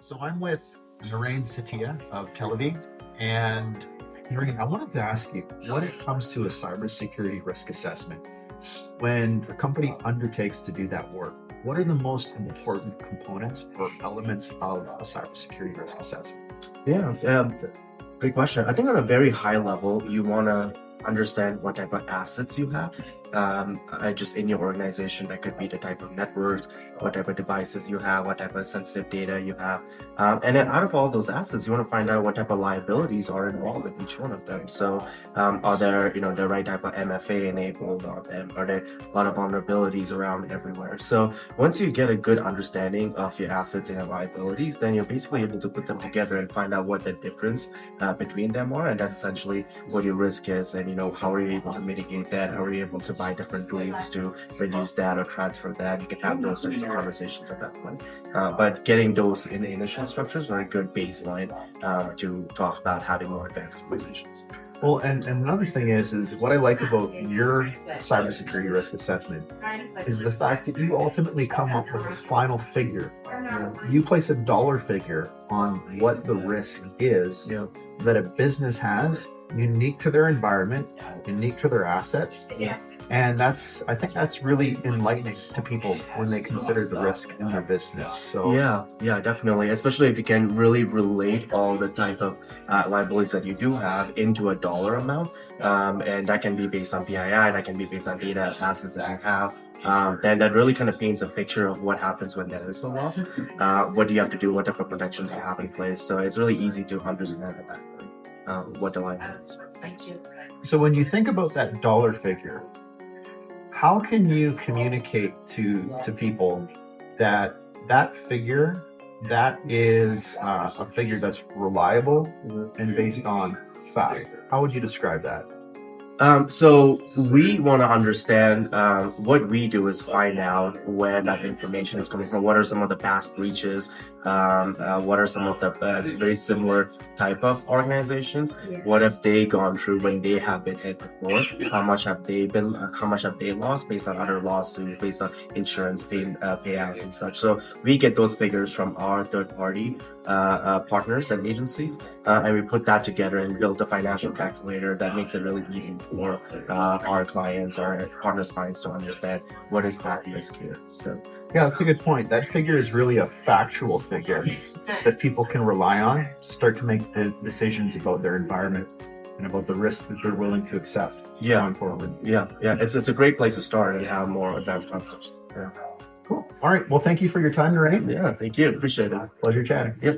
So I'm with Narain Satia of Tel Aviv, and Narain, I wanted to ask you, when it comes to a cybersecurity risk assessment, when a company undertakes to do that work, what are the most important components or elements of a cybersecurity risk assessment? Great question. I think on a very high level, you want to understand what type of assets you have. Just in your organization, that could be the type of networks, what type of devices you have, what type of sensitive data you have. And then out of all those assets, you want to find out what type of liabilities are involved with each one of them. So are there, the right type of MFA enabled on them? Are there a lot of vulnerabilities around everywhere? So once you get a good understanding of your assets and your liabilities, then you're basically able to put them together and find out what the difference between them are. And that's essentially what your risk is. And, how are you able to mitigate that? How are you able to buy different tools to reduce that or transfer that? You can have those sorts of conversations at that point. But getting those in the initial structures are a good baseline to talk about having more advanced conversations. Well, and another thing is what I like about your cybersecurity risk assessment is the fact that you ultimately come up with a final figure. You place a dollar figure on what the risk is that a business has, unique to their environment, unique to their assets. And I think that's really enlightening to people when they consider the risk in their business. So yeah, definitely. Especially if you can really relate all the type of liabilities that you do have into a dollar amount. And that can be based on PII, that can be based on data assets that you have. Then that really kind of paints a picture of what happens when there is a loss. What do you have to do? What type of protections you have in place? So it's really easy to understand at that point what the liabilities are. So when you think about that dollar figure, how can you communicate to people that figure, that is a figure that's reliable and based on fact? How would you describe that? So we want to understand what we do is find out where that information is coming from. What are some of the past breaches? What are some of the very similar type of organizations? What have they gone through when they have been hit before? How much have they lost based on other lawsuits, based on insurance payouts and such? So we get those figures from our third party partners and agencies, and we put that together and build a financial calculator that makes it really easy for our clients, our partners' clients to understand what is that risk here. So yeah, that's a good point. That figure is really a factual figure that people can rely on to start to make the decisions about their environment and about the risks that they're willing to accept going forward. Yeah. It's a great place to start and have more advanced conversations. Yeah. Cool. All right. Well, thank you for your time, Narain. Yeah, thank you. Appreciate it. Pleasure chatting. Yep.